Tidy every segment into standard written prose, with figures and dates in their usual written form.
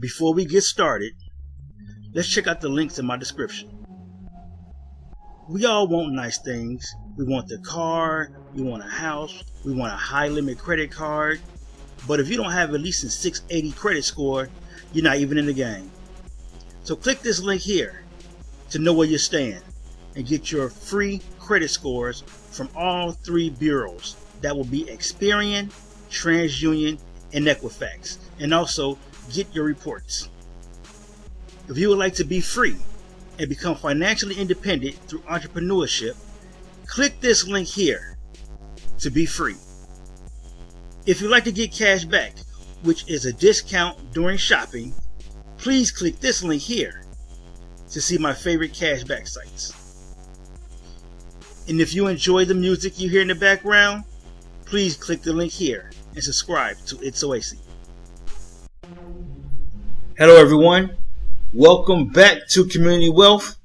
before we get started, let's check out the links in my description. We all want nice things. We want the car, we want a house, we want a high limit credit card. But if you don't have at least a 680 credit score, you're not even in the game. So click this link here to know where you stand and get your free credit scores from all three bureaus. That will be Experian, TransUnion, and Equifax. And also get your reports. If you would like to be free and become financially independent through entrepreneurship, click this link here to be free. If you'd like to get cash back, which is a discount during shopping, please click this link here to see my favorite cashback sites. And if you enjoy the music you hear in the background, please click the link here and subscribe to It's Oasis. Hello everyone, welcome back to Community Wealth.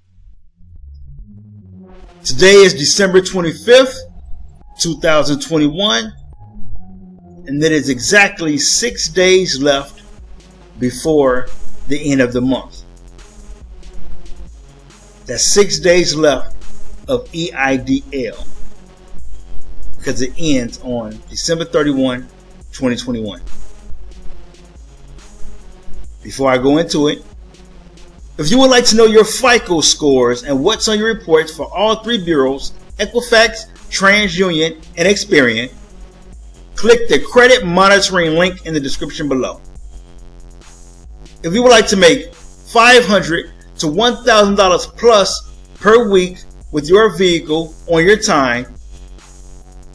Today is December 25th, 2021, and it is exactly 6 days left before the end of the month. That's 6 days left of EIDL because it ends on December 31, 2021. Before I go into it, if you would like to know your FICO scores and what's on your reports for all three bureaus, Equifax, TransUnion, and Experian, click the credit monitoring link in the description below. If you would like to make $500 to $1,000 plus per week with your vehicle on your time,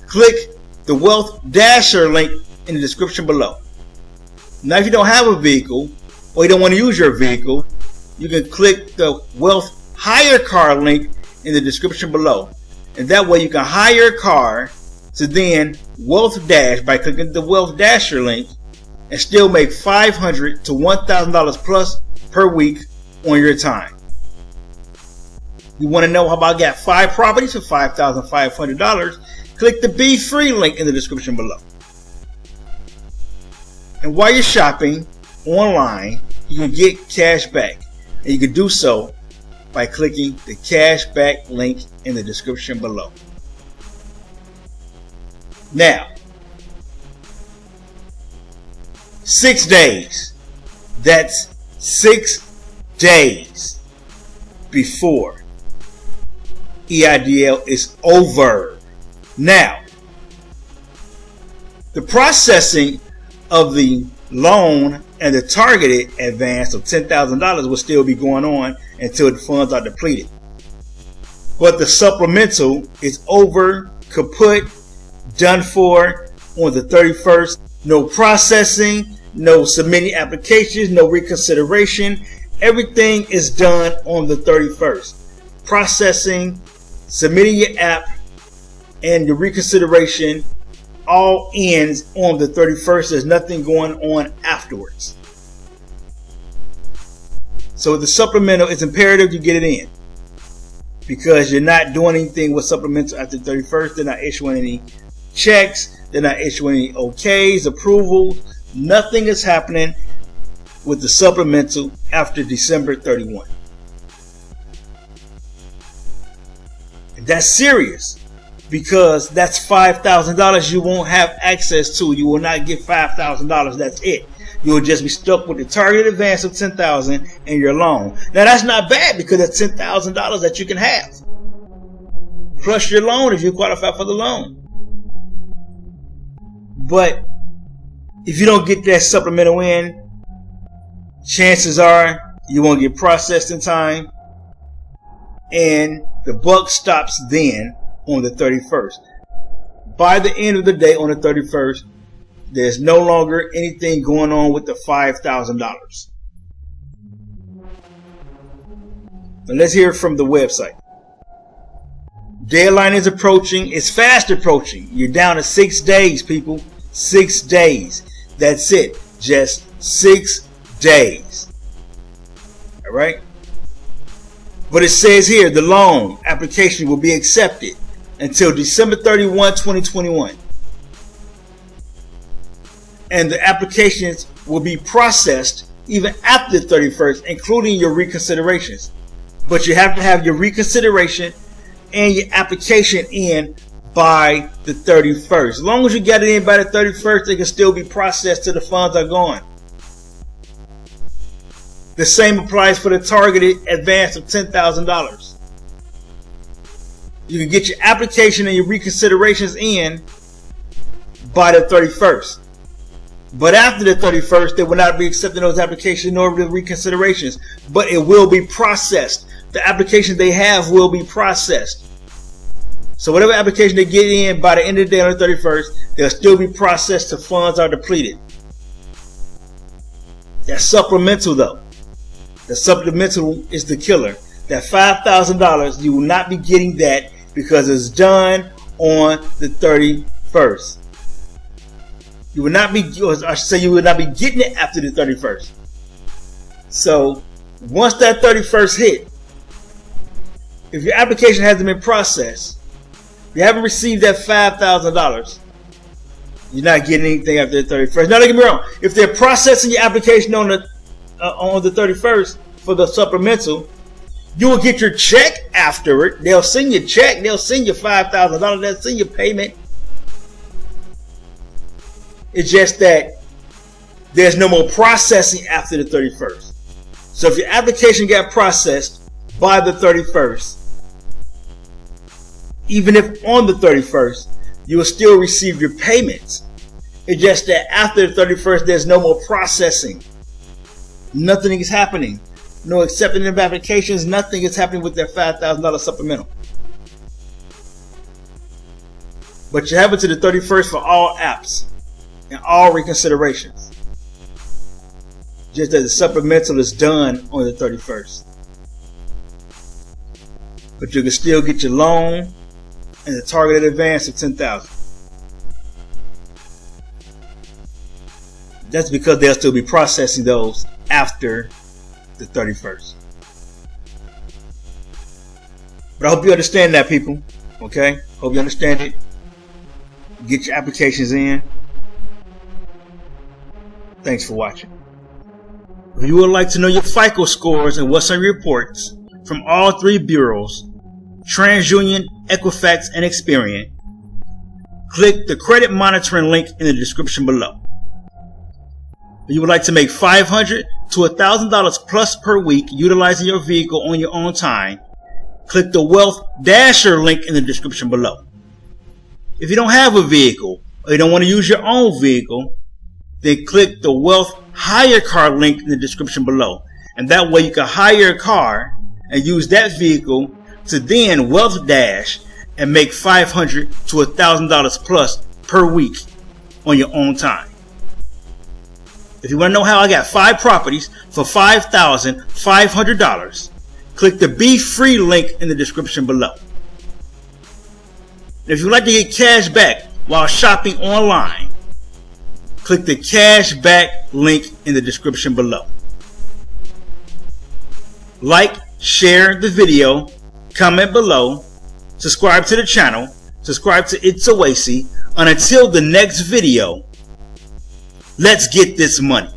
click the Wealth Dasher link in the description below. Now, if you don't have a vehicle or you don't want to use your vehicle, you can click the Wealth Hire Car link in the description below. And that way you can hire a car to then Wealth Dash by clicking the Wealth Dasher link and still make $500 to $1,000 plus per week on your time. You want to know how about I got 5 properties for $5,500? Click the Be Free link in the description below. And while you're shopping online, you can get cash back. And you can do so by clicking the cashback link in the description below. Now, 6 days. That's 6 days before EIDL is over. Now, the processing of the loan and the targeted advance of $10,000 will still be going on until the funds are depleted. But the supplemental is over, kaput, done for on the 31st. No processing, no submitting applications, no reconsideration. Everything is done on the 31st. Processing, submitting your app, and the reconsideration all ends on the 31st. There's nothing going on afterwards. So the supplemental, it's imperative you get it in because you're not doing anything with supplemental after the 31st. They're not issuing any checks. They're not issuing any OKs, approvals. Nothing is happening with the supplemental after December 31. And that's serious because that's $5,000 you won't have access to. You will not get $5,000. That's it. You'll just be stuck with the targeted advance of $10,000 and your loan. Now that's not bad because that's $10,000 that you can have plus your loan if you qualify for the loan. But if you don't get that supplemental in, chances are you won't get processed in time, and the buck stops then on the 31st. By the end of the day on the 31st, there's no longer anything going on with the $5,000. But let's hear from the website. Deadline is approaching. It's fast approaching. You're down to 6 days, people. 6 days. That's it. Just 6 days. All right. But it says here the loan application will be accepted until December 31, 2021. And the applications will be processed even after the 31st, including your reconsiderations. But you have to have your reconsideration and your application in by the 31st. As long as you get it in by the 31st, they can still be processed till the funds are gone. The same applies for the targeted advance of $10,000. You can get your application and your reconsiderations in by the 31st. But after the 31st, they will not be accepting those applications nor the reconsiderations. But it will be processed. The application they have will be processed. So whatever application they get in by the end of the day on the 31st, they'll still be processed till funds are depleted. That's supplemental though. The supplemental is the killer. That $5,000, you will not be getting that because it's done on the 31st. You will not be, or I should say, you will not be getting it after the 31st. So once that 31st hit, if your application hasn't been processed, you haven't received that $5,000, you're not getting anything after the 31st. Now, don't get me wrong. If they're processing your application on the 31st for the supplemental, you will get your check after it. They'll send you a check. They'll send you $5,000. They'll send you payment. It's just that there's no more processing after the 31st. So if your application got processed by the 31st, even if on the 31st, you will still receive your payments. It's just that after the 31st, there's no more processing. Nothing is happening. No accepting of applications. Nothing is happening with that $5,000 supplemental. But you have it to the 31st for all apps and all reconsiderations. Just that the supplemental is done on the 31st. But you can still get your loan and the targeted advance of $10,000. That's because they'll still be processing those after the 31st. But I hope you understand that, people. Okay? Hope you understand it. Get your applications in. Thanks for watching. If you would like to know your FICO scores and what's on your reports from all three bureaus, TransUnion, Equifax, and Experian, click the credit monitoring link in the description below. If you would like to make $500 to $1,000 plus per week utilizing your vehicle on your own time, click the Wealth Dasher link in the description below. If you don't have a vehicle or you don't want to use your own vehicle, then click the Wealth Hire Car link in the description below. And that way you can hire a car and use that vehicle to then Wealth Dash and make $500 to $1,000 plus per week on your own time. If you want to know how I got 5 properties for $5,500, click the Be Free link in the description below. If you'd like to get cash back while shopping online, click the Cash Back link in the description below. Like, share the video, comment below, subscribe to the channel, subscribe to It's Oasis, and until the next video, let's get this money.